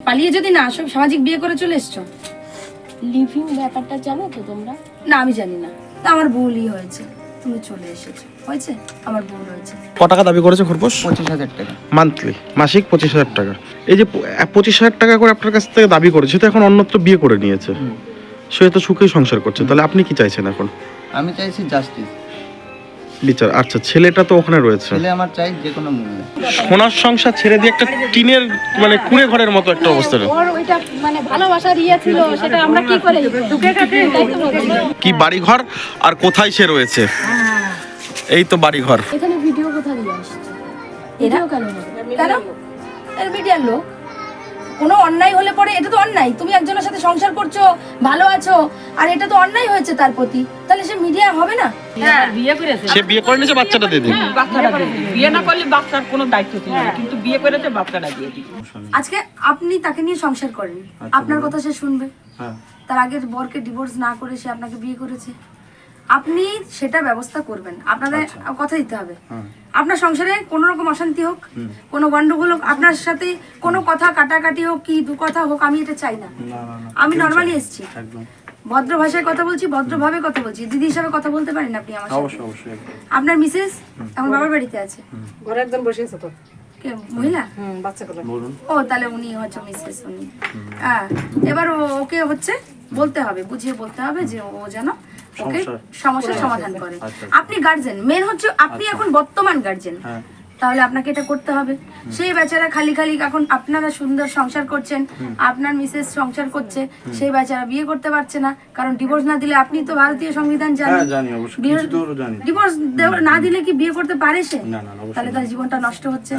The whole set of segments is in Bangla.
পালিয়ে যদি না আসো, সামাজিক বিয়ে করে চলে এসছো। লিভিং ব্যাপারটা জানো তো তোমরা? না, আমি জানি না। তা আমার ভুলই হয়েছে, তুমি চলে এসেছো, হয়েছে, আমার ভুল হয়েছে। ক টাকা দাবি করেছে খরপোশ? 25,000 টাকা মান্থলি, মাসিক 25,000 টাকা। এই যে 25,000 টাকা করে আপনার কাছ থেকে দাবি করেছে, তো এখন অন্যত্র বিয়ে করে নিয়েছে, সে তো সুখেই সংসার করছে, তাহলে আপনি কি চাইছেন এখন? আমি চাইছি জাস্টিস, বিচার। আচ্ছা, ছেলেটা তো ওখানে রয়েছে। ছেলে আমার চাই যে কোনো মূল্যে। সোনার সংসার ছেড়ে দিয়ে একটা টিনের মানে কুঁড়ে ঘরের মতো একটা অবস্থা। ওর ওইটা মানে ভালোবাসার ইয়ে ছিল, সেটা আমরা কি করে ঢুকে গেছে। কি বাড়ি ঘর আর কোথায় সে রয়েছে? এই তো বাড়ি ঘর। এখানে ভিডিও কোথা দিয়ে আসছে? এরা কেন হবে? কেন? এর মিডিয়ার লোক। কোনো অন্যায় হলে পরে এটা তো অন্যায়। তুমি একজনের সাথে সংসার করছো, ভালো আছো, আর এটা তো অন্যায় হয়েছে তার প্রতি, তাহলে সে মিডিয়া হবে না? বিয়ে করেছে, সে বিয়ে করে নিয়েছে, বাচ্চাটা দিয়ে দিন। বাচ্চাটা দিয়ে দিই। বিয়ে না করলে বাচ্চার কোনো দায়িত্ব ছিল না, কিন্তু বিয়ে করেছে, বাচ্চাটা দিয়ে দিই। আজকে আপনি তাকে নিয়ে সংসার করেন, আপনার কথা সে শুনবে। তার আগের বরকে ডিভোর্স না করে সে আপনাকে বিয়ে করেছে, আপনি সেটা ব্যবস্থা করবেন। আপনাদের কথা দিতে হবে। আপনার সংসারে কোনো রকম অশান্তি হোক, কোনো গন্ডগোল হোক, আপনার সাথে কোনো কথা কাটাকাটি হোক, কি দু কথা হোক, আমি এটা চাই না। আমি নর্মালি এসেছি, ভদ্র ভাষায় কথা বলছি, ভদ্রভাবে কথা বলছি। দিদি হিসাবে কথা বলতে পারেন আপনি আমার সাথে? আপনার মিসেস এখন বাবার বাড়িতে আছে, ঘরে একজন বসে আছে তো, কে মহিলা? বাচ্চা করে। ও, তাহলে উনি হচ্ছে মিসেস। উনি হ্যাঁ, এবার ওকে হচ্ছে বলতে হবে, বুঝিয়ে বলতে হবে যে ও যেন ওকে সমস্যার সমাধান করে। আপনি গার্জেন, মেন হচ্ছে আপনি এখন বর্তমান গার্জেন, তাহলে আপনাকে এটা করতে হবে। সেই বেচারা খালি খালি এখন আপনারা সুন্দর সংসার করছেন, আপনার মিসেস সংসার করছে, সেই বেচারা বিয়ে করতে পারছে না, কারণ ডিভোর্স না দিলে, আপনি তো ভারতীয় সংবিধান জানেন, ডিভোর্স না দিলে কি বিয়ে করতে পারে সে? তাহলে তার জীবনটা নষ্ট হচ্ছে।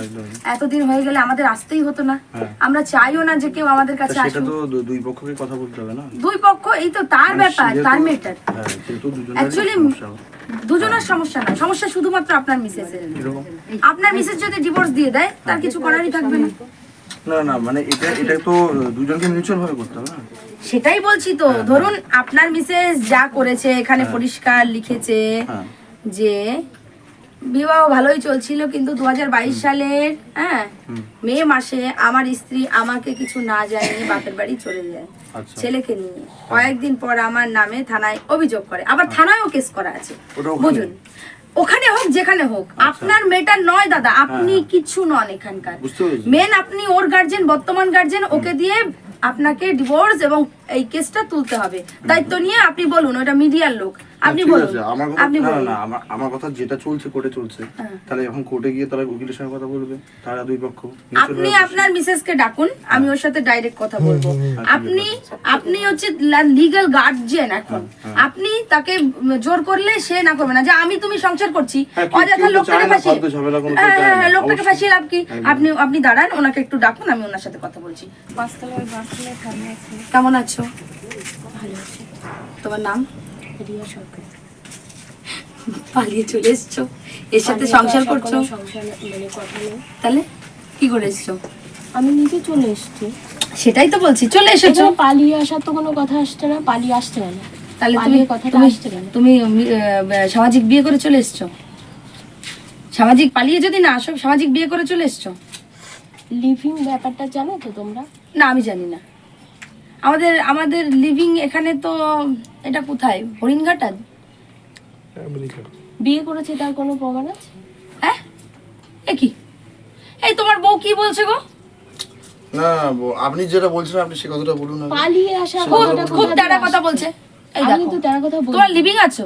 এতদিন হয়ে গেলে আমাদের আসতেই হতো না। আমরা চাইও না যে কেউ আমাদের কাছে আসুক। দুই পক্ষকে কথা বলতে হবে না? দুই পক্ষ, এই তো তার ব্যাপার, তার মেটার। অ্যাকচুয়ালি দুজনের সমস্যা না, সমস্যা শুধুমাত্র আপনার মিসেসের। আপনার মিসেস যদি ডিভোর্স দিয়ে দেয়, তার কিছু করারই থাকবে না। না না, মানে এটা তো দুজনকে মিউচুয়াল ভাবে করতে হবে না? সেটাই বলছি তো। ধরুন আপনার মিসেস যা করেছে, এখানে পরিষ্কার লিখেছে যে বিবাহ ভালোই চলছিল, কিন্তু 2022 সালের মে মাসে আমার স্ত্রী আমাকে কিছু না জানিয়ে বাপের বাড়ি চলে যায় ছেলেকে নিয়ে। কয়েকদিন পর আমার নামে থানায় অভিযোগ করে, আবার থানায়ও কেস করা আছে। বুঝুন, ওখানে হোক যেখানে হোক, আপনার মেয়েটার নয় দাদা, আপনি কিছু নন এখানকার। মেন আপনি ওর গার্জেন, বর্তমান গার্জেন। ওকে দিয়ে আপনাকে ডিভোর্স এবং এই কেসটা তুলতে হবে। দায়িত্ব নিয়ে আপনি বলুন, ওটা মিডিয়ার লোক, আপনি বলুন। আপনি বলুন না, আমার কথা যেটা চলছে, কোর্টে চলছে, তাহলে এখন কোর্টে গিয়ে তারা উকিলের সঙ্গে কথা বলবে, তারা দুই পক্ষ। আপনি আপনার মিসেসকে ডাকুন, আমি ওর সাথে ডাইরেক্ট কথা বলবো। আপনি হচ্ছে লিগ্যাল গার্জিয়ান এখন। আপনি তাকে জোর করলে সে না করবে না যে আমি তুমি সংসার করছি, অযথা লোকটাকে ফাঁসিয়ে, লোকটাকে ফাঁসিয়ে লাভ কি? আপনি দাঁড়ান, ওনাকে একটু ডাকুন, আমি ওনার সাথে কথা বলছি। কেমন আছো? ভালো আছে। তোমার নাম? রিয়া সরকার। পালিয়ে চলে এসছো, এর সাথে সংসার করছো, সংসার মানে কথা নেই। তাহলে কি করে এসছো? আমি নিজে চলে এসেছি। সেটাই তো বলছি, চলে এসেছো। এখানে পালিয়ে আসার তো কোনো কথা আসছে না, পালিয়ে আসছে না। তাহলে পালিয়ে কথাটা আসছে কেন? তুমি সামাজিক বিয়ে করে চলে এসছো। সামাজিক পালিয়ে যদি না আসো, সামাজিক বিয়ে করে চলে এসছো। লিভিং ব্যাপারটা জানো তো তোমরা? না, আমি জানি না। আমাদের লিভিং এখানে তো, এটা কোথায়? হরিণঘাটা। বিয়ে করেছে তার কোনো প্রমাণ আছে? হ্যাঁ, এ কি? এই তোমার বউ কি বলছে গো? না, আপনি যেটা বলছেন আপনি সে কথাটা বলুন না। পালিয়ে আসা খুব তেড়া কথা বলছে। এই আমি দেখো, তো তেড়া কথা বলি। তোমরা লিভিং আছো?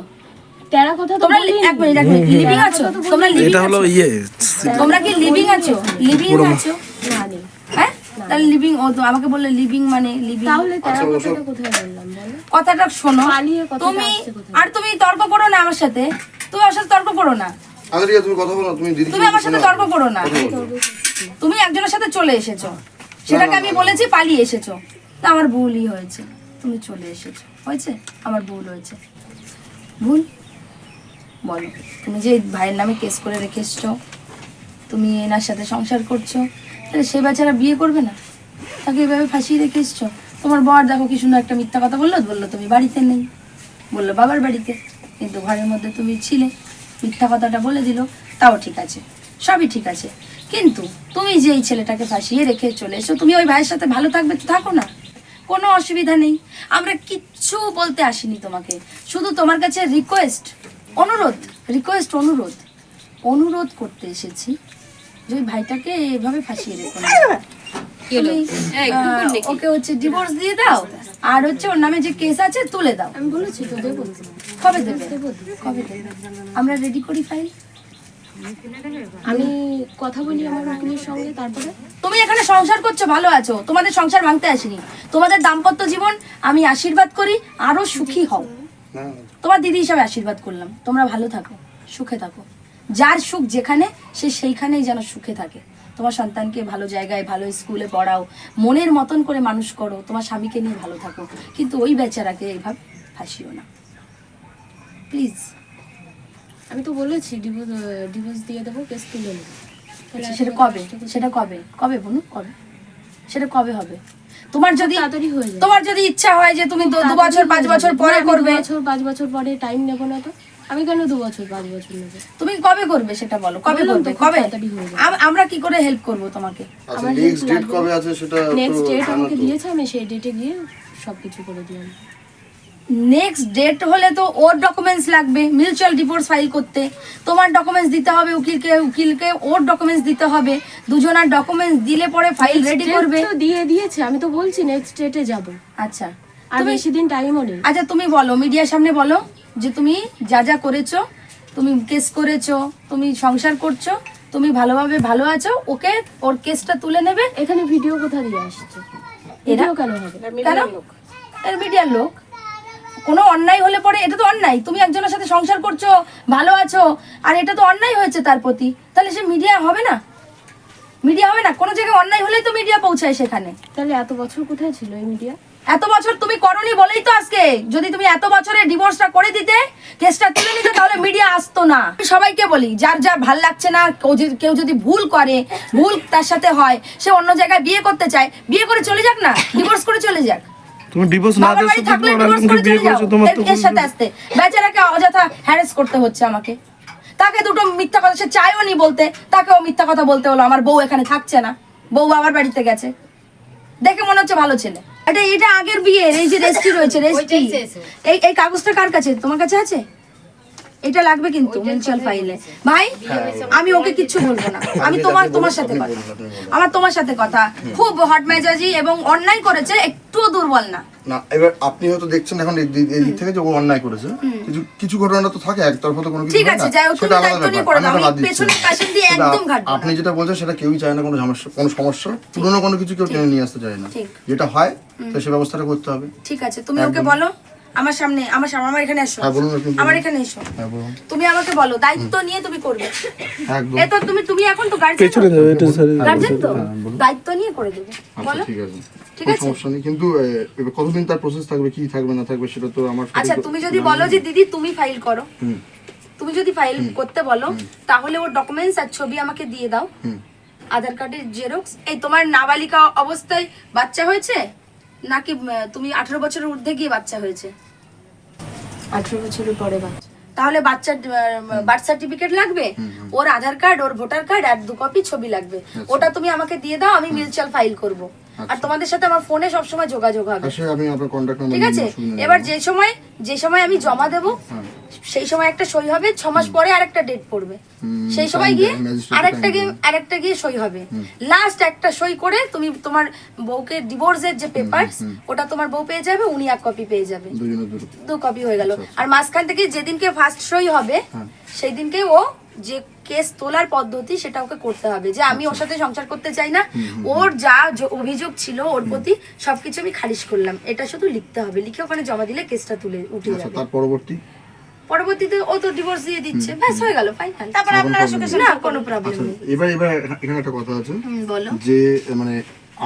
তেড়া কথা তো তোমরা বলি। এক মিনিট, লিভিং আছো? তোমরা লিভিং এটা হলো তোমরা কি লিভিং আছো? লিভিং আছো? না নেই। হ্যাঁ, তাহলে লিভিং। ও তো আমাকে বললে লিভিং মানে লিভিং। তাহলে তেড়া কথাটা কোথায় বললাম বলো? কথাটা শোনো। পালিয়ে কথাটা তুমি আসছে কোথায়? আর তুমি তর্ক করো না আমার সাথে, তুমি আমার সাথে তর্ক করো না। আগে রিয়া, তুমি কথা বলো না, তুমি দিদি। তুমি আমার সাথে তর্ক করো না। তুমি একজনের সাথে চলে এসেছো, সেটাকে আমি বলেছি পালিয়ে এসেছো। তা আমার ভুলই হয়েছে, তুমি চলে এসেছো, হয়েছে, আমার ভুল হয়েছে। ভুল বলো, তুমি যে ভাইয়ের নামে কেস করে রেখে এসছো, তুমি এনার সাথে সংসার করছো, তাহলে সে বেচারা বিয়ে করবে না? তাকে এভাবে ফাঁসিয়ে রেখে এসছো। তোমার বর দেখো কি সুন্দর একটা মিথ্যা কথা বললো তুমি বাড়িতে নেই, বললো বাবার বাড়িতে, কিন্তু ঘরের মধ্যে তুমি ছিলে, মিথ্যা কথাটা বলে দিল। তাও ঠিক আছে, সবই ঠিক আছে, কিন্তু তুমি যে এই ছেলেটাকে ফাঁসিয়ে রেখে চলে এসো, তুমি ওই ভাইয়ের সাথে ভালো থাকবে তো থাকো না, কোনো অসুবিধা নেই। আমরা কিচ্ছু বলতে আসিনি তোমাকে, শুধু তোমার কাছে অনুরোধ করতে এসেছি যে ওই ভাইটাকে এভাবে ফাঁসিয়ে রেখো না। তুমি, ওকে হচ্ছে ডিভোর্স দিয়ে দাও, আর হচ্ছে ওর নামে যে কেস আছে তুলে দাও। আমি বলেছি তো দেবো। কবে দেবে? আমরা রেডি করি ফাইল। আমি কথা বলি আমার উকিলের সঙ্গে, তারপরে তুমি এখানে সংসার করছো, ভালো আছো, তোমাদের সংসার ভাঙতে আসিনি। তোমাদের দাম্পত্য জীবন আমি আশীর্বাদ করি আরো সুখী হও, তোমার দিদি হিসাবে আশীর্বাদ করলাম। তোমরা ভালো থাকো, সুখে থাকো, যার সুখ যেখানে সে সেইখানেই যেন সুখে থাকে। তোমার সন্তানকে ভালো জায়গায় ভালো স্কুলে পড়াও, মনের মতন করে মানুষ করো, তোমার স্বামীকে নিয়ে ভালো থাকো, কিন্তু ওই বেচারাকে এইভাবে ফাঁসিও না প্লিজ। আমি তো বলেছি ডিভোর্স দিয়ে দেবো, কেস তুলে নেবো। সেটা কবে বলুন, সেটা কবে হবে? তোমার যদি তাড়াতাড়ি হয়ে যায়। তোমার যদি ইচ্ছা হয় যে তুমি 2 বছর 5 বছর পরে করবে, 5 বছর পরে টাইম নেবো না তো? আমি কেন 2 বছর 5 বছর নেবো? তুমি কবে করবে সেটা বলো, কবে বললাম করবে, তো, খুব কবে? তাড়াতাড়ি হয়ে যাবে। আমরা কি করে হেল্প করব তোমাকে? আচ্ছা নেক্সট ডেট কবে আছে সেটা নেক্সট ডেট জানো আমাকে তো? দিয়েছে, আমি সেই ডেটে গিয়ে সবকিছু করে দিই। নেক্সট ডেট হলে তো ওর ডকুমেন্টস লাগবে মিউচুয়াল ডিভোর্স ফাইল করতে, তোমার ডকুমেন্টস দিতে হবে উকিলকে ওর ডকুমেন্টস দিতে হবে, দুজনের ডকুমেন্টস দিলে পরে ফাইল রেডি করবে। তো দিয়ে দিয়েছে, আমি তো বলছি নেক্সট ডেটে যাব। আচ্ছা আর বেশি দিন টাইমও নেই। আচ্ছা তুমি বলো, মিডিয়ার সামনে বলো যে তুমি যা যা করেছো, তুমি কেস করেছো, তুমি সংসার করছো, তুমি ভালোভাবে ভালো আছো, ওকে ওর কেসটা তুলে নেবে। এখানে ভিডিও কোথা দিয়ে আসছে? এরা কেন হবে? কেন? এর মিডিয়ার লোক। কোনো অন্যায় হলে পরে, এটা তো অন্যায়, তুমি একজনের সাথে সংসার করছো, ভালো আছো, আর এটা তো অন্যায় হয়েছে তার প্রতি, তাহলে সে মিডিয়া হবে না? কোনো জায়গায় অন্যায় হলেই তো মিডিয়া পৌঁছায় সেখানে। তাহলে এত বছর কোথায় ছিল এই মিডিয়া? এত বছর তুমি করনি বলেই তো আজকে, যদি তুমি এত বছরে ডিভোর্সটা করে দিতে, কেসটা তুলে নিতে, তাহলে মিডিয়া আসতো না। আমি সবাইকে বলি, যার যার ভাল লাগছে না, কেউ যদি ভুল করে, ভুল তার সাথে হয়, সে অন্য জায়গায় বিয়ে করতে চায়, বিয়ে করে চলে যাক না, ডিভোর্স করে চলে যাক। তুমি ডিভোর্স না বাবার বাড়ি দিয়ে থাকলে তুমি divorce আরেকজনকে করে বিয়ে চলে যাও। করেছো, তোমার তো এর সাথে আসতে বেচারাকে অযথা হ্যারাস করতে হচ্ছে আমাকে। তাকে দুটো মিথ্যা কথা, সে চাইও নি বলতে, তাকেও মিথ্যা কথা বলতে হলো। আমার বউ এখানে থাকছে না, বউ বাবার বাড়িতে গেছে, দেখে মনে হচ্ছে ভালো ছেলে। এটা আগের বিয়ের, এই যে রেজিস্ট্রি রয়েছে, রেজিস্ট্রি। এই কাগজটা কার কাছে? তোমার কাছে আছে? এটা লাগবে কিন্তু মিউচুয়াল ফাইলে। ভাই আমি ওকে কিচ্ছু বলবো না, আমি তোমার সাথে কথা, আমার তোমার সাথে কথা। খুব হট মেজাজি এবং অন্যায় করেছে, একটুও দুর্বল না। না এবার আপনি হয়তো দেখছেন এখন এই দিক থেকে যে ও অন্যায় করেছে, কিছু ঘটনা তো থাকে একতরফা তো কোনো কিছু ঠিক হয় আছে, না, যাই হোক, তুমি সেটা আলাদা দায়িত্ব নিয়ে ব্যাপার, করে দাও, আমি আমি বাদ দিচ্ছি। পেছনের কাশির দিয়ে কিন্তু একদম ঘাটবো না। আপনি যেটা বলছেন সেটা কেউই চায় না, কোনো সমস্যা পুরনো কোনো কিছু কেউ টেনে নিয়ে আসতে চায় না, ঠিক। যেটা হয় তো সে ব্যবস্থাটা করতে হবে। ঠিক আছে, তুমি ওকে বলো আমার সামনে, আমার এখানে এসো, হ্যাঁ বলুন আপনি বলুন। আমার এখানে এসো, হ্যাঁ বলুন তুমি আমাকে বলো, দায়িত্ব নিয়ে তুমি করবে। একদম। এ তো তুমি এখন তো গার্জেন তো, দায়িত্ব নিয়ে করে দেবে। আচ্ছা বলো ঠিক আছে, ঠিক কোনো আছে। সমস্যা নেই, কিন্তু এবার কতদিন তার প্রসেস থাকবে, কি থাকবে না থাকবে সেটা তো আমার সঠিক- আচ্ছা তুমি যদি বলো যে দিদি তুমি ফাইল করো, হুম, তুমি যদি ফাইল করতে বলো, তাহলে ওর ডকুমেন্টস আর ছবি আমাকে দিয়ে দাও, হুম। আধার কার্ডের জেরক্স। এই তোমার নাবালিকা অবস্থায় বাচ্চা হয়েছে নাকি তুমি 18 বছরের ঊর্ধ্বে গিয়ে বাচ্চা হয়েছে? 18 বছরের পরে বাচ্চা। তাহলে বাচ্চার বার্থ সার্টিফিকেট লাগবে, ওর আধার কার্ড, ওর ভোটার কার্ড আর 2 কপি ছবি লাগবে। ওটা তুমি আমাকে দিয়ে দাও, আমি মিউচুয়াল ফাইল করব। আর তোমাদের সাথে আমার ফোনে সবসময় যোগাযোগ হবে, আসলে আমি আপনার কন্টাক্ট নাম্বার ঠিক আছে? এবার যে সময় আমি জমা দেব, সেই সময় একটা সই হবে, 6 মাস পরে আরেকটা ডেট পড়বে, সেই সময় গিয়ে আরেকটা গিয়ে সই হবে। লাস্ট একটা সই করে তুমি তোমার বউকে ডিভোর্সের যে পেপারস, ওটা তোমার বউ পেয়ে যাবে, উনি 1 কপি পেয়ে যাবে, দুজনের দুটো। 2 কপি হয়ে গেল। আর মাঝখান থেকে যেদিনকে ফার্স্ট সই হবে, সেই দিনকে ও যে কেস তোলার পদ্ধতি সেটা ওকে করতে হবে, যে আমি ওর সাথে সংসার করতে চাই না, ওর যা অভিযোগ ছিল ওর প্রতি সবকিছু আমি খারিজ করলাম, এটা শুধু লিখতে হবে, লিখে ওখানে জমা দিলে কেসটা উঠে আচ্ছা যাবে। তার পরবর্তীতে ও তো ডিভোর্স দিয়ে দিচ্ছে, ব্যাস হয়ে গেল, ফাইনাল। তারপর আপনারা সুখে না, কোনো প্রবলেম আচ্ছা নেই। এবার এখানে একটা কথা আছে বলো। যে মানে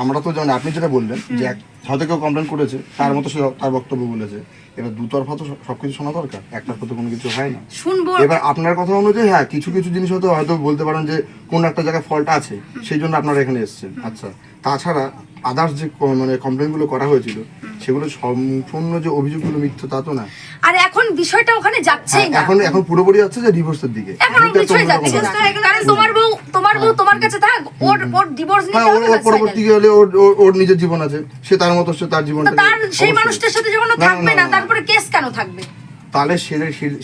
আমরা তো যেমন আপনি যেটা বললেন যে হয়তো কেউ কমপ্লেন করেছে, তার মতো সে তার বক্তব্য বলেছে, এবার দুতরফা তো সবকিছু শোনা দরকার, একতরফা তো কোনো কিছু হয় না। শুনবো। এবার আপনার কথা অনুযায়ী হ্যাঁ কিছু জিনিস হয়তো বলতে পারেন যে কোন একটা জায়গায় ফল্ট আছে, সেই জন্য আপনারা এখানে এসেছেন। আচ্ছা তাছাড়া আদার্স যে মানে কমপ্লেন গুলো করা হয়েছিল, সেগুলো সম্পূর্ণ যে অভিযোগগুলো মিথ্যা তা তো না। আর এখন বিষয়টা ওখানে যাচ্ছেই না, এখন এখন পুরোপুরি যাচ্ছে যে ডিভোর্সের দিকে। এখন দুইটা তো বিষয় অন্যরকম যাচ্ছে ব্যাপার। কারণ তোমার বউ তোমার কাছে থাক, ওর ডিভোর্স হ্যাঁ, নিতে ওর হবে ওর পরবর্তী হলে ওর নিজের জীবন আছে, সে তার মতো সে তার জীবনটা তার সেই মানুষটার সাথে যখন ও না, থাকবে না, না না। তারপরে কেস কেন থাকবে? তাহলে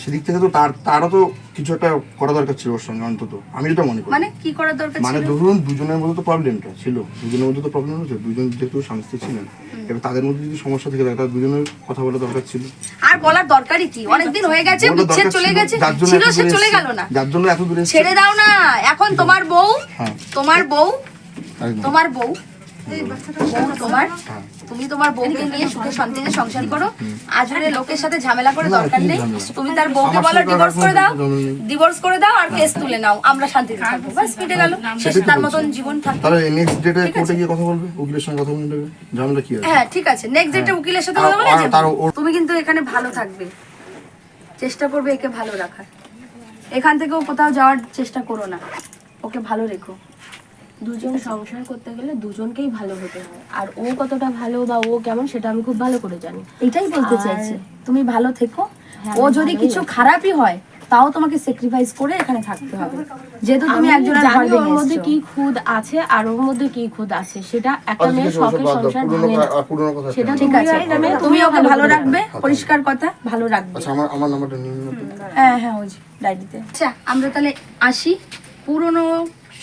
সেদিক থেকে তো তারও তো কিছু একটা করা দরকার ছিল ওর সঙ্গে, অন্তত আমি যেটা মনে করি। মানে কি করার দরকার মানে ছিল? ধরুন দুজনের মধ্যে তো প্রবলেমটা ছিল, দুজনের মধ্যে তো প্রবলেম হচ্ছে, দুজন যেহেতু স্বামী স্ত্রী ছিলেন, এবার তাদের মধ্যে যদি সমস্যা থেকে থাকে তাহলে দুজনের কথা বলা দরকার ছিল। আর বলার দরকারই কি? অনেকদিন হয়ে গেছে, বলার বিচ্ছেদ দরকার চলে ছিল, গেছে, যার জন্য ছিল এত সে দূরে চলে এসেছে, গেল না, যার জন্য এত দূরে এসেছে। ছেড়ে দাও না। এখন তোমার বউ, হ্যাঁ, তোমার বউ, একদম। তোমার বউ, তোমার হ্যাঁ। তুমি তোমার বউকে নিয়ে সুখে শান্তিতে সংসার করো। আজরে লোকের সাথে ঝামেলা করে দরকার কি নেই। ঝামেলা? তুমি তার বউকে আমার বলো সাথে ডিভোর্স করে দাও, ঝামেলা নেই। ডিভোর্স করে দাও আর কেস তুলে নাও, আমরা শান্তিতে থাকবো, বাস মিটে গেল। সে সেটাই তো তার বলছি। মতন জীবন থাকবে। তাহলে নেক্সট ডেটে কোর্টে গিয়ে কথা বলবে, উকিলের সঙ্গে কথা বলে নেবে, ঝামেলা কি আছে? হ্যাঁ ঠিক আছে, নেক্সট ডেটে উকিলের সাথে আর- কথা বলে আর যাবে। তার ওর- তুমি কিন্তু এখানে ভালো থাকবে, চেষ্টা করবে একে ভালো রাখার। এখান থেকেও কোথাও যাওয়ার চেষ্টা করো না, ওকে ভালো রেখো। দুজন সংসার করতে গেলে দুজনকেই ভালো হতে হয়, আর ও কতটা ভালো বা ও কেমন সেটা আমি খুব ভালো করে জানি। এটাই বলতে আর- চাইছি, তুমি ভালো থেকো। হ্যাঁ, ও আমি যদি ভালোই কিছু আছি। খারাপই হয় তাও তোমাকে স্যাক্রিফাইস করে এখানে থাকতে হবে, যেহেতু তুমি আমি একজনের ঘর জানি ওর ভেঙে মধ্যে এসেছো। কি খুদ আছে আর ওর মধ্যে কি খুদ আছে, সেটা একটা আচ্ছা, মেয়ে ঠিক আছে, ওসব শখের বাদ দাও, সংসার পুরোনো ভাঙে না। কথা- পুরোনো কথা সেটা ছেড়ে ঠিক দাও। আছে, তুমি ওকে ভালো রাখবে, পরিষ্কার কথা ভালো রাখবে। আচ্ছা, আমার নাম্বারটা নিয়ে নিন আপনি। হ্যাঁ হ্যাঁ, ওই যে ডায়েরিতে। আচ্ছা আমরা তাহলে আসি, পুরনো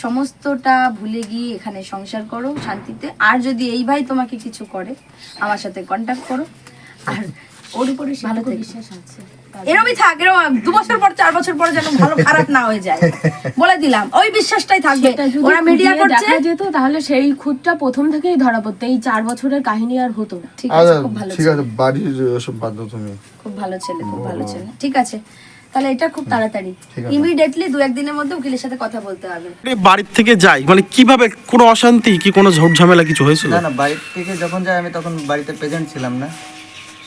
সমস্তটা ভুলে গিয়ে এখানে সংসার করো শান্তিতে। আর যদি এই ভাই তোমাকে কিছু করে আমার সাথে কন্ট্যাক্ট করো, আর ওর উপরে ভালো ভালো থেকো। বিশ্বাস আছে। এরমই থাক, এরম 2 বছর পর 4 বছর পর যেন ভালো খারাপ না হয়ে যায়, বলে দিলাম। ওই বিশ্বাসটাই থাকবে। সেটা যদি ওরা মিডিয়া খুঁটিয়ে করছে, দেখা যেত তাহলে সেই খুদটা প্রথম থেকেই ধরা পড়তো, এই 4 বছরের কাহিনী আর হতো না। ঠিক আছে, আচ্ছা, খুব ভালো ঠিক ছেলে, আছে, বাড়ির সব বাদ দাও তুমি। খুব ভালো ছেলে, খুব ভালো ছেলে। ঠিক আছে, তাহলে এটা খুব তাড়াতাড়ি ঠিক আছে। ইমিডিয়েটলি 2-1 দিনের মধ্যে উকিলের সাথে কথা বলতে হবে। বাড়ির থেকে যাই মানে কিভাবে, কোনো অশান্তি কি কোনো ঝড় ঝামেলা কিছু হয়েছিল? না না, বাড়ির থেকে যখন যাই আমি তখন বাড়িতে প্রেজেন্ট ছিলাম না।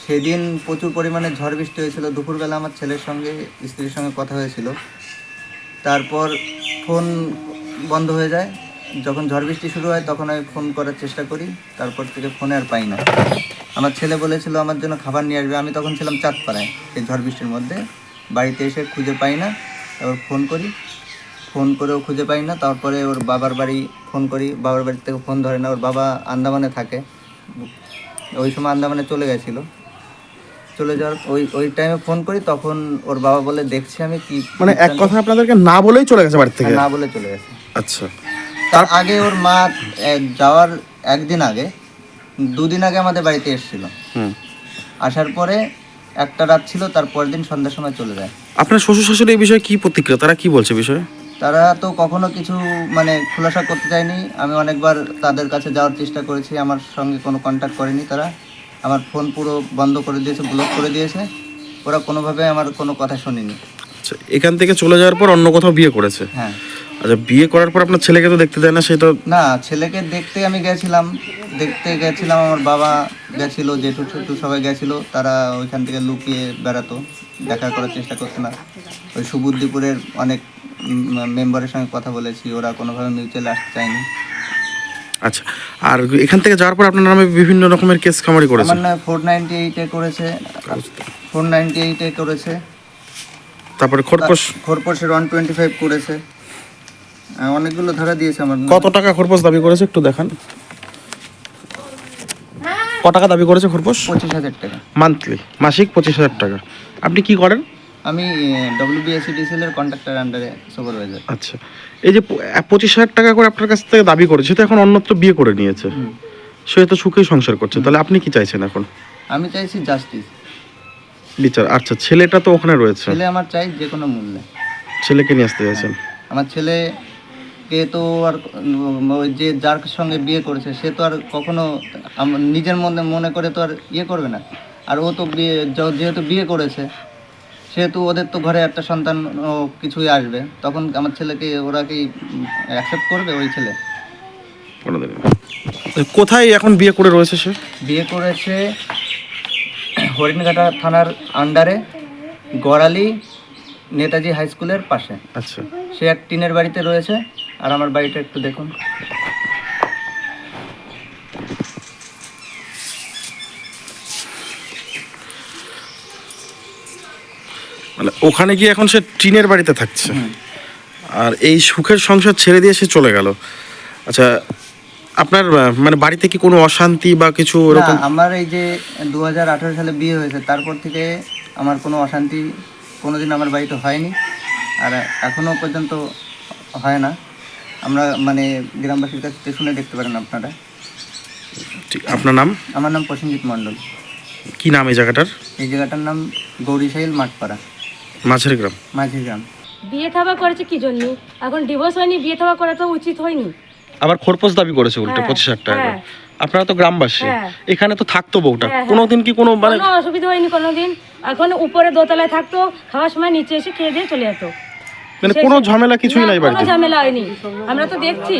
সেদিন প্রচুর পরিমাণে ঝড় বৃষ্টি হয়েছিল। দুপুরবেলা আমার ছেলের সঙ্গে স্ত্রীর সঙ্গে কথা হয়েছিল, তারপর ফোন বন্ধ হয়ে যায়। যখন ঝড় বৃষ্টি শুরু হয় তখন আমি ফোন করার চেষ্টা করি, তারপর থেকে ফোনে আর পাই না। আমার ছেলে বলেছিল আমার জন্য খাবার নিয়ে আসবে, আমি তখন ছিলাম চাঁদপাড়ায়। এই ঝড় বৃষ্টির মধ্যে বাড়িতে এসে খুঁজে পাই না, তারপর ফোন করি, ফোন করেও খুঁজে পাই না। তারপরে ওর বাবার বাড়ি ফোন করি, বাবার বাড়ি থেকে ফোন ধরে না। ওর বাবা আন্দামানে থাকে, ওই সময় আন্দামানে চলে গেছিলো। চলে যাওয়ার ওই টাইমে ফোন করি, তখন ওর বাবা বলে দেখছি আমি কি, মানে এক কথা আপনাদেরকে না বলেই চলে গেছে বাড়ি থেকে? না বলে চলে গেছে। আচ্ছা, তার আগে ওর মা যাওয়ার একদিন আগে, 2 দিন আগে আমাদের বাড়িতে এসেছিল। হুম। আসার পরে একটা রাত ছিল, তার পরের দিন সন্ধ্যার সময় চলে যায়। আপনার শ্বশুর শাশুড়ি এই বিষয়ে কি প্রতিক্রিয়া, তারা কি বলছে বিষয়ে? তারা তো কখনো কিছু মানে খোলাসা করতে চায়নি। আমি অনেকবার তাদের কাছে যাওয়ার চেষ্টা করেছি, আমার সঙ্গে কোনো কন্ট্যাক্ট করেনি তারা। আমার ফোন পুরো বন্ধ করে দিয়েছে, ব্লক করে দিয়েছে। ওরা কোনোভাবে আমার কোনো কথা শোনেনি। আচ্ছা, এখান থেকে চলে যাওয়ার পর অন্য কোথাও বিয়ে করেছে? হ্যাঁ। আচ্ছা, বিয়ে করার পর আপনার ছেলেকে তো দেখতে দেয় না, সেটা? না, ছেলেকে দেখতে আমি গেছিলাম, আমার বাবা গেছিল, জেঠু ছেটু সবাই গেছিল। তারা ওইখান থেকে লুকিয়ে বেড়াতো, দেখা করার চেষ্টা করতো না। ওই সুবুদ্দিপুরের অনেক মেম্বারের সঙ্গে কথা বলেছি, ওরা কোনোভাবে মিউচুয়ালি আসতে চায়নি। আচ্ছা, আর এখান থেকে যাওয়ার পর আপনার নামে বিভিন্ন রকমের কেস খামারি করেছে? আমার না 498-এ করেছে, 498-এ করেছে। তারপরে খরপোশ? খোরপোশের 125 করেছে। অনেকগুলো ধারা দিয়েছে আমার নামে। কত টাকা খরপোশ দাবি করেছে একটু দেখান। ক টাকা দাবি করেছে খরপোশ? 25,000 টাকা। মান্থলি, মাসিক 25,000 টাকা। আপনি কি করেন? আমি WBSCDCL এর কন্ট্রাক্টর আন্ডারে সুপারভাইজার। আচ্ছা, এই যে 25,000 টাকা করে আপনার কাছ থেকে দাবি করেছে, তো এখন অন্যত্র বিয়ে করে নিয়েছে, সে তো সুখেই সংসার করছে, তাহলে আপনি কি চাইছেন এখন? আমি চাইছি জাস্টিস, বিচার। আচ্ছা, ছেলেটা তো ওখানে রয়েছে, ছেলে আমার চাই যে কোনো মূল্যে। ছেলেকে নিয়ে আসতে চাইছেন? আমার ছেলেকে তো আর ওই যে যার সঙ্গে বিয়ে করেছে সে তো আর কখনো নিজের মনে করে তো আর ইয়ে করবে না। আর ও তো যেহেতু বিয়ে করেছে, সেহেতু ওদের তো ঘরে একটা সন্তান ও কিছুই আসবে, তখন আমার ছেলেকে ওরা কি অ্যাকসেপ্ট করবে? ওই ছেলে কোথায় এখন বিয়ে করে রয়েছে সে? বিয়ে করেছে হরিণঘাটা থানার আন্ডারে, গড়ালি নেতাজি হাই স্কুলের পাশে। আচ্ছা, সে এক টিনের বাড়িতে রয়েছে। আর আমার বাড়িটা একটু দেখুন। মানে ওখানে গিয়ে এখন সে টিনের বাড়িতে থাকছে, আর এই সুখের সংসার ছেড়ে দিয়ে সে চলে গেল। আচ্ছা, আপনার মানে বাড়িতে কি কোনো অশান্তি বা কিছু না, এরকম? আমার এই যে 2018 সালে বিয়ে হয়েছে, তারপর থেকে আমার কোনো অশান্তি কোনোদিন আমার বাড়িতে হয়নি, আর এখনও পর্যন্ত হয় না। আমরা মানে গ্রামবাসীর কাছ থেকে শুনে দেখতে পারেন আপনারা। ঠিক, আপনার নাম? আমার নাম প্রসেনজিৎ মণ্ডল। কি নাম এই জায়গাটার? এই জায়গাটার নাম গৌরীশাইল মাঠপাড়া, মাঝের গ্রাম। মাঝি গ্রাম। বিয়ে থাবা করেছে কি জন্য? এখন ডিভোর্স হয়নি, বিয়ে থাবা করা তো উচিত হয়নি। আবার খোরপোশ দাবি করেছে উল্টে হ্যাঁ, 25,000 টাকা করে। হ্যাঁ। আপনারা তো গ্রামবাসী, হ্যাঁ। এখানে তো থাকতো বউটা, হ্যাঁ, কোনোদিন কি কোনো মানে কোনো অসুবিধা হয়নি কোনোদিন। এখন উপরে দোতলায় থাকতো, খাওয়ার সময় নিচে এসে খেয়ে দিয়ে চলে যেত। মানে কোনো ঝামেলা কিছুই নাই কোনো বাড়িতে? ঝামেলা হয়নি, আমরা তো দেখছি।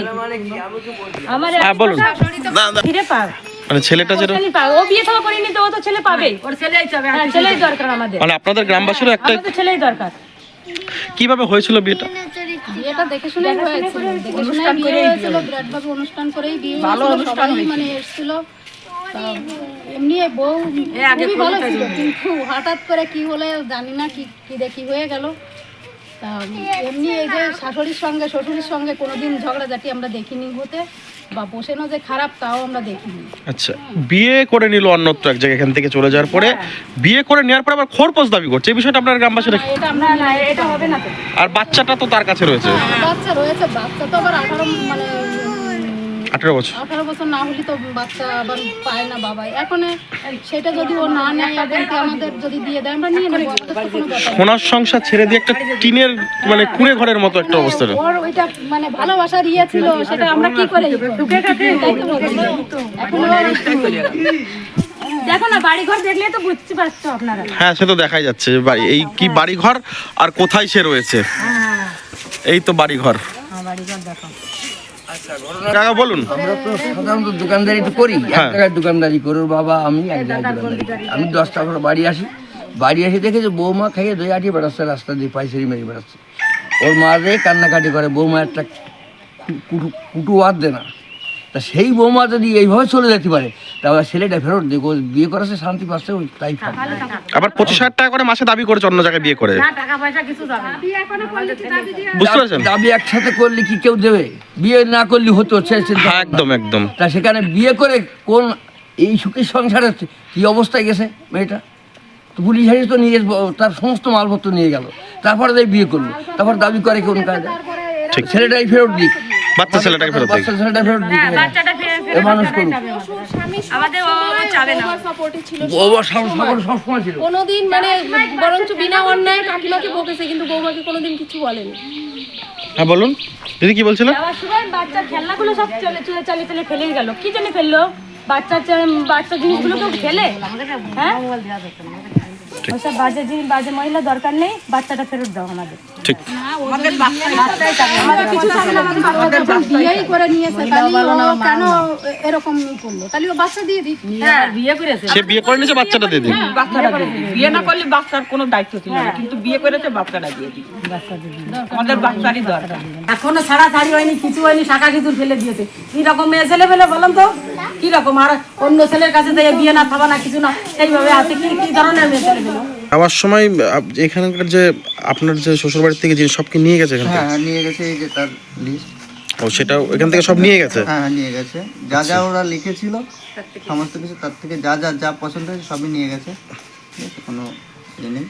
আমার হ্যাঁ, বলুন। ফিরে পাক, মানে ছেলেটা যেটা, ও বিয়ে থাবা করেনি তো ও তো ছেলে পাবেই। ওর ছেলেই চাবে, হ্যাঁ ছেলেই দরকার আমাদের। মানে আপনাদের গ্রামবাসীরও একটা আমাদের ছেলেই দরকার। কিভাবে হয়েছিল বিয়েটা? বিয়েটা দেখে শুনে হয়েছিল, দেখে শুনে বিয়ে হয়েছিল, বিরাটভাবে অনুষ্ঠান করেই বিয়ে হয়েছিল, সবাই মানে এসেছিল। তা এমনি বউ খুবই ভালো ছিল, কিন্তু হঠাৎ করে কি হলে জানি না, কি দেখি হয়ে গেল। তা এমনি এই যে শাশুড়ির সঙ্গে শ্বশুরের সঙ্গে কোনোদিন ঝগড়াঝাটি আমরা দেখিনি হতে, বা বসেনও যে খারাপ তাও আমরা দেখিনি। আচ্ছা, বিয়ে করে নিল অন্যত্র এক জায়গায়, এখান থেকে চলে যাওয়ার পরে বিয়ে করে নেওয়ার পর আবার খোরপোশ দাবি করছে, এই বিষয়টা আপনার গ্রামবাসীরা? এটা আমরা না এটা হবে না তো। আর বাচ্চাটা তো তার কাছে রয়েছে, বাচ্চা রয়েছে, বাচ্চা তো আবার 18 বছর। 18 বছর না হলে তো বাচ্চা আবার পায় না বাবাই। এখন সেটা যদি ও না নেয়, এদেরকে আমাদের যদি দিয়ে দেয় আমরা নিয়ে নেবো, আমাদের তো কোনো ব্যাপার নেই। সোনার সংসার ছেড়ে দিয়ে একটা টিনের মানে কুঁড়ে ঘরের মতো একটা অবস্থা। ওর ওইটা মানে ভালোবাসার ইয়ে ছিল, সেটা আমরা কি করে ঢুকে গেছে, তাই তো বলছি। এখন দেখো না, বাড়ি ঘর দেখলে তো বুঝতে পারছো আপনারা। হ্যাঁ, সে তো দেখাই যাচ্ছে যে বাড়ি, এই কি বাড়ি ঘর আর কোথায় সে রয়েছে, এই তো বাড়ি ঘর। কাকা বলুন। আমরা তো সাধারণত দোকানদারি তো করি, এক হ্যাঁ। টাকার দোকানদারি করি। ওর বাবা আমি এক জায়গায় দোকানদারি করি। আমি 10টা করে বাড়ি এসে দেখে যে বৌমা খাইয়ে দই আটিয়ে বেড়াচ্ছে, রাস্তা দিয়ে পাইচারি মেরে বেড়াচ্ছে। ওর মা যে কান্নাকাটি করে, বৌমা একটা কুটু বাদ দে না। তা সেই বৌমা যদি এইভাবে চলে যেতে পারে, তাহলে ছেলেটা ফেরত দেখো, বিয়ে করেছে শান্তি পাচ্ছে, ওই তাই থাকবে। আবার 25,000 টাকা করে মাসে দাবি করেছে অন্য জায়গায় বিয়ে করে, টাকা পয়সা কিছু যাবে না। বুঝতে পারছেন? দাবি একসাথে করলে কি কেউ দেবে? বিয়ে না করলে হতো, হ্যাঁ, একদম একদম। তা সেখানে বিয়ে করে কোন এই সুখের সংসারে কি অবস্থায় গেছে মেয়েটা? তো পুলিশ হারিয়ে তো নিয়ে তার সমস্ত মালপত্র নিয়ে গেল, তারপরে তাই বিয়ে করলো, তারপর দাবি করে কোন কাজে? ঠিক। ছেলেটাই ফেরত দিক, বাচ্চা ছেলেটাকে ফেরত দিক। বাচ্চা ছেলেটা ফেরত দিক, বাচ্চাটা এ মানুষ করুক। আমাদের ও চাবে না। সাপোর্টই ছিল, সবসময় ছিল। কোনোদিন মানে বরঞ্চ বিনা অন্যায় কাকিমাকে বকেছে, কিন্তু বৌমাকে কোনোদিন কিছু বলেনি। হ্যাঁ, বলুন দিদি, কি বলছিলেন? যাওয়ার সময় বাচ্চার খেলনাগুলো সব চালে ফেলেই গেল। কি জন্য ফেললো? বাচ্চা জিনিসগুলো কেউ ফেলে? হ্যাঁ, ওসব বাজে জিনিস, বাজে মহিলা দরকার নেই, বাচ্চাটা ফেরত দাও আমাদের। ঠিক। আমাদের কিছু চাবে না, আমাদের বাচ্চাটা যখন বিয়েই করে নিয়েছে, তাহলে ও কেন এরকম করলো? তাহলে ও বাচ্চা দিয়ে দিক। হ্যাঁ, বিয়ে করেছে। সে বিয়ে করে নিয়েছে, বাচ্চাটা দিয়ে দিন। বাচ্চাটা দিয়ে দিই। বিয়ে না করলে বাচ্চার কোনো দায়িত্ব ছিল না, কিন্তু বিয়ে করেছে বাচ্চাটা দিয়ে দিই। আমাদের বাচ্চারই দরকার। এখনো ছাড়াছাড়ি হয়নি, কিছু হয়নি, শাখা সিঁদুর ফেলে দিয়েছে। কি রকম মেয়ে ছেলে ফেলে বললাম তো, কি রকম? আর অন্য ছেলের কাছে থেকে বিয়ে না থাবা না কিছু না, এইভাবে আছে। কি ধরনের মেয়ে ছেলে ফেলে? যাওয়ার সময় এখানকার যে আপনার যে শ্বশুর বাড়ির থেকে জিনিস সব কি নিয়ে গেছে এখান থেকে? হ্যাঁ, নিয়ে গেছে, এই যে তার লিস্ট। ও, সেটা এখান থেকে সব নিয়ে গেছে? হ্যাঁ, নিয়ে গেছে। যা যা ওরা লিখেছিল সমস্ত কিছু, তার থেকে যা যা পছন্দ হয়েছে সবই নিয়ে গেছে। ঠিক আছে, কোনো ইয়ে নেই।